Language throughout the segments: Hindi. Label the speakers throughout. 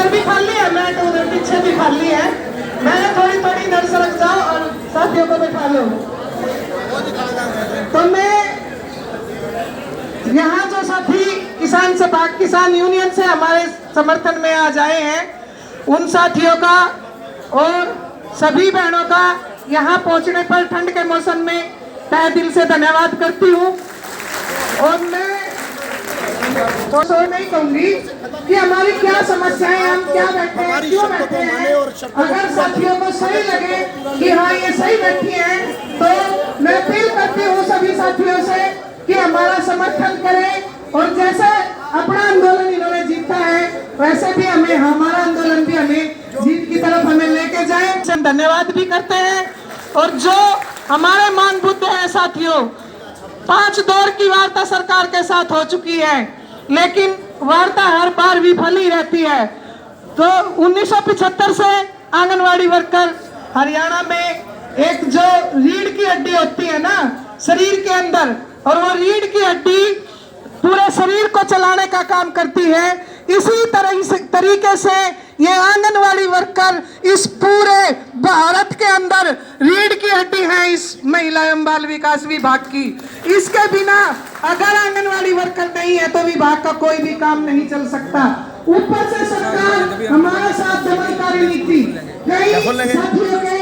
Speaker 1: इधर भी खाली है, मैट उधर पीछे भी खाली है। मैं थोड़ी थोड़ी इधर सरक जाओ और साथियों को बैठा लो। तो मैं यहाँ जो साथी किसान सभा किसान यूनियन से हमारे समर्थन में आ जाए हैं, उन साथियों का और सभी बहनों का यहाँ पहुँचने पर ठंड के मौसम में तहे दिल से धन्यवाद करती हूँ। और मैं तो नहीं कहूंगी कि हमारी क्या समस्याएं, हम क्या बैठे हैं, क्यों बैठे हैं। अगर साथियों को सही लगे कि हाँ ये सही बैठी है, तो मैं अपील करती हूँ सभी साथियों से कि हमारा समर्थन करें और जैसे अपना आंदोलन इन्होंने जीता है वैसे भी हमें हमारा आंदोलन भी हमें जीत की तरफ हमें लेके जाए। हम धन्यवाद भी करते हैं। और जो हमारे मांग मुद्दे हैं साथियों, 5 दौर की वार्ता सरकार के साथ हो चुकी है, लेकिन वार्ता हर बार विफल ही रहती है। तो 1975 से आंगनवाड़ी वर्कर हरियाणा में एक जो रीढ़ की हड्डी होती है ना शरीर के अंदर, और वो रीढ़ की हड्डी पूरे शरीर को चलाने का काम करती है। इसी तरीके से ये आंगनवाड़ी वर्कर इस पूरे भारत के अंदर रीढ़ की हड्डी है इस महिला एवं बाल विकास विभाग की। इसके बिना अगर आंगनवाड़ी वर्कर नहीं है तो विभाग का कोई भी काम नहीं चल सकता। ऊपर से सरकार हमारे साथ दमनकारी नीति, कई साथियों के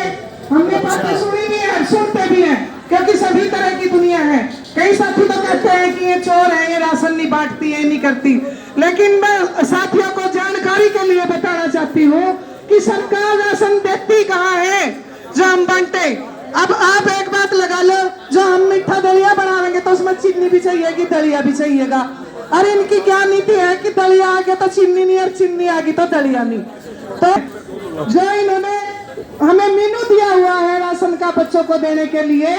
Speaker 1: हमने बातें सुनी भी है, सुनते भी हैं, क्योंकि सभी तरह की दुनिया है। कई साथी तो कहते हैं कि ये चोर है, ये राशन नहीं बांटती है, नहीं करती। लेकिन मैं साथियों को जानकारी के लिए बताना चाहती हूँ कि सरकार राशन देती कहाँ है जो हम बांटे। अब आप एक बात लगा लो, जो हम मीठा दलिया बनाएंगे तो उसमें चीनी भी चाहिएगी, दलिया भी चाहिएगा। अरे इनकी क्या नीति है कि दलिया आ गया तो चीनी नहीं, और चीनी आ गई तो दलिया नहीं। तो जो इन्होंने हमें मेनू दिया हुआ है राशन का बच्चों को देने के लिए,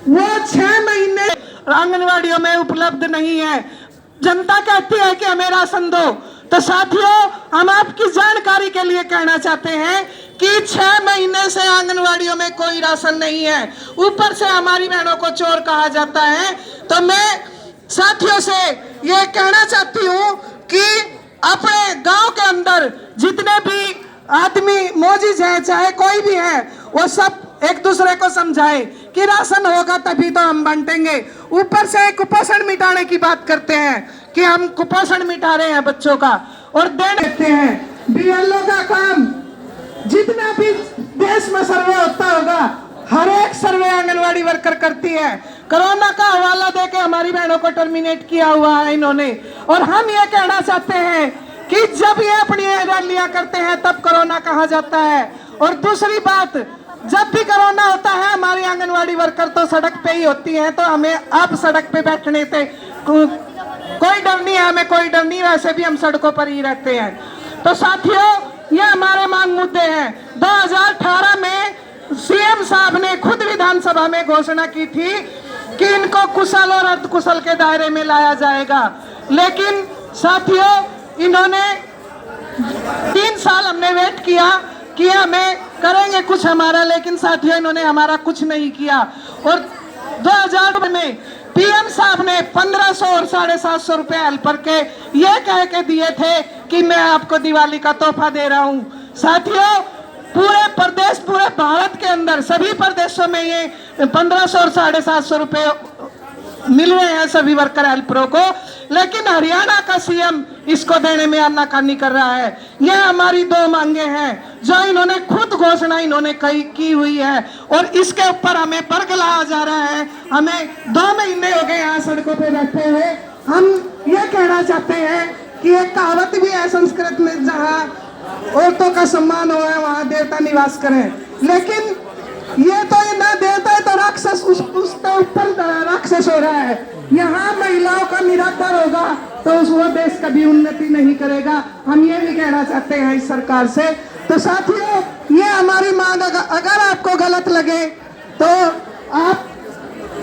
Speaker 1: वो 6 महीने आंगनवाड़ियों में उपलब्ध नहीं है। जनता कहती है कि हमें राशन दो। तो साथियों, हम आपकी जानकारी के लिए कहना चाहते हैं कि 6 महीने से आंगनवाड़ियों में कोई राशन नहीं है। ऊपर से हमारी बहनों को चोर कहा जाता है। तो मैं साथियों से ये कहना चाहती हूँ कि अपने गांव के अंदर जितने भी आदमी मौजूद हैं, चाहे कोई भी है, वो सब एक दूसरे को समझाए कि राशन होगा तभी तो हम बांटेंगे। ऊपर से कुपोषण मिटाने की बात करते हैं कि हम कुपोषण मिटा रहे हैं बच्चों का, और देते हैं बीएलओ का काम। जितना भी देश में सर्वे होता होगा, हर एक सर्वे आंगनवाड़ी वर्कर करती है। कोरोना का हवाला देके हमारी बहनों को टर्मिनेट किया हुआ है इन्होंने। और हम ये कहना चाहते हैं कि जब ये अपनी रैलियां करते हैं तब कोरोना कहा जाता है। और दूसरी बात, जब भी कोरोना होता है हमारी आंगनवाड़ी वर्कर तो सड़क पे ही होती है। तो हमें अब सड़क पे बैठने से कोई डर नहीं है, हमें कोई डर नहीं, वैसे भी हम सड़कों पर ही रहते हैं। तो साथियों, ये हमारे मांग मुद्दे हैं। 2018 में सीएम साहब ने खुद विधानसभा में घोषणा की थी कि इनको कुशल और अर्धकुशल के दायरे में लाया जाएगा। लेकिन साथियों, इन्होंने 3 साल हमने वेट किया कि हमें करेंगे कुछ हमारा, लेकिन साथियों इन्होंने हमारा कुछ नहीं किया। और 2000 में पीएम साहब ने 1500 और 750 रुपए हेल्पर के ये कह के दिए थे कि मैं आपको दिवाली का तोहफा दे रहा हूँ। साथियों, पूरे प्रदेश, पूरे भारत के अंदर सभी प्रदेशों में ये 1500 और 750 रुपए मिल रहे हैं सभी वर्कर हेल्परों को, लेकिन हरियाणा का सीएम इसको देने में आनाकानी कर रहा है। ये हमारी 2 मांगे हैं जो इन्होंने खुद घोषणा इन्होंने की हुई है, और इसके ऊपर हमें बरगलाया जा रहा है। हमें 2 महीने हो गए यहाँ सड़कों पे बैठे हुए। हम ये कहना चाहते हैं कि एक कहावत भी है संस्कृत में, जहाँ औरतों का सम्मान हो है वहाँ देवता निवास करें। लेकिन ये तो ये ना देवता है तो राक्षस, उसके ऊपर राक्षस हो रहा है। यहाँ महिलाओं का निरादर होगा तो वो देश कभी उन्नति नहीं करेगा। हम ये भी कहना चाहते हैं इस सरकार से। तो साथियों, ये हमारी मांग अगर आपको गलत लगे तो आप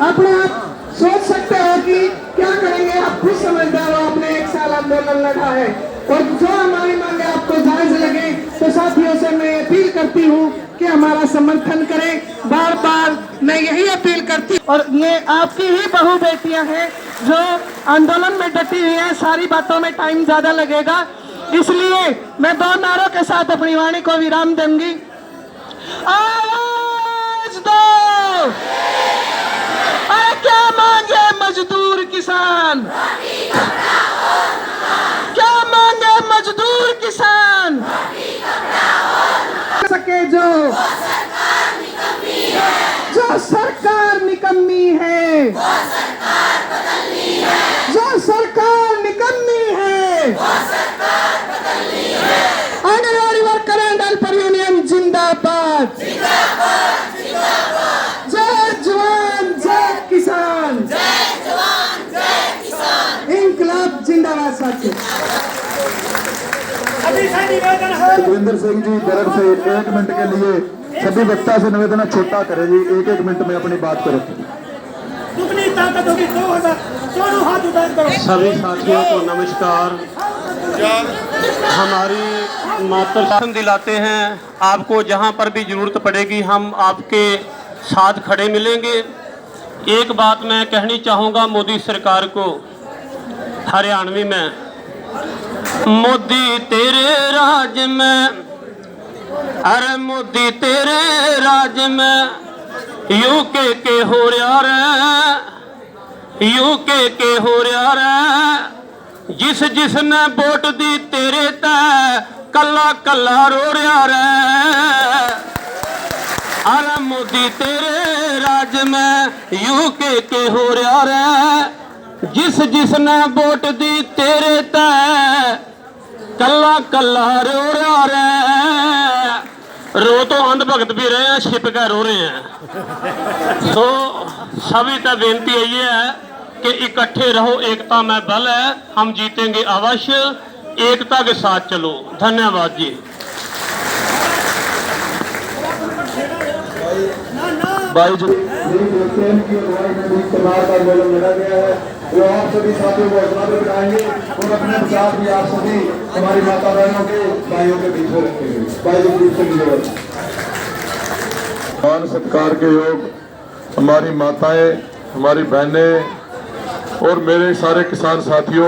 Speaker 1: अपने आप सोच सकते हो कि क्या करेंगे। आप खुद समझदार हो, आपने 1 साल आंदोलन लड़ा है। और जो हमारी मांगे आपको जायज लगे तो साथियों से मैं अपील करती हूँ कि हमारा समर्थन करें। बार बार मैं यही अपील करती हूँ। और ये आपकी ही बहू बेटियां हैं जो आंदोलन में डटी हुई हैं। सारी बातों में टाइम ज्यादा लगेगा, इसलिए मैं दो नारों के साथ अपनी वाणी को विराम दूंगी। आवाज दो, अरे क्या मांगे मजदूर किसान, क्या मांगे मजदूर किसान, सके जो सरकार निकम्मी है, जो सरकार निकम्मी है, anganwadi worker and helper union जिंदाबाद, जय जवान जय किसान, इंकलाब जिंदाबाद। साथियों,
Speaker 2: सुखविंदर सिंह जी तरफ से 1 मिनट के लिए सभी वक्ता से निवेदन है, छोटा करें जी, 1-1 मिनट में अपनी बात करें।
Speaker 3: सभी साथियों को नमस्कार। हमारी मातृ दिलाते हैं, आपको जहां पर भी जरूरत पड़ेगी हम आपके साथ खड़े मिलेंगे। एक बात मैं कहनी चाहूँगा मोदी सरकार को, हरियाणवी में, मोदी तेरे राज में, अरे मोदी तेरे राज में यूके के हो रहा रे, यूके के हो रहा रे, जिस जिसने वोट दी तेरे तय कल्ला कल्ला रो रहा रे। अरे मोदी तेरे राज में यूके के हो रहा रे, जिस जिसने वोट दी तेरे तय कल्ला कल्ला रो रहा रे। रो तो अंध भगत भी रहे हैं, छिप कर रो रहे हैं। तो सभी तक बेनती ये है कि इकट्ठे रहो, एकता में बल है, हम जीतेंगे अवश्य, एकता के साथ चलो। धन्यवाद जी।
Speaker 2: भाई जी की अगुवाई में भी इस्तेमाल का आंदोलन लड़ा गया है, वो आप सभी साथियों को हौसला भी बढ़ाएंगे और अपने विचार भी आप सभी हमारी माता बहनों के भाइयों के बीच में रखेंगे। भाई जी मान सत्कार के योग हमारी माताएं, हमारी बहनें और मेरे सारे किसान साथियों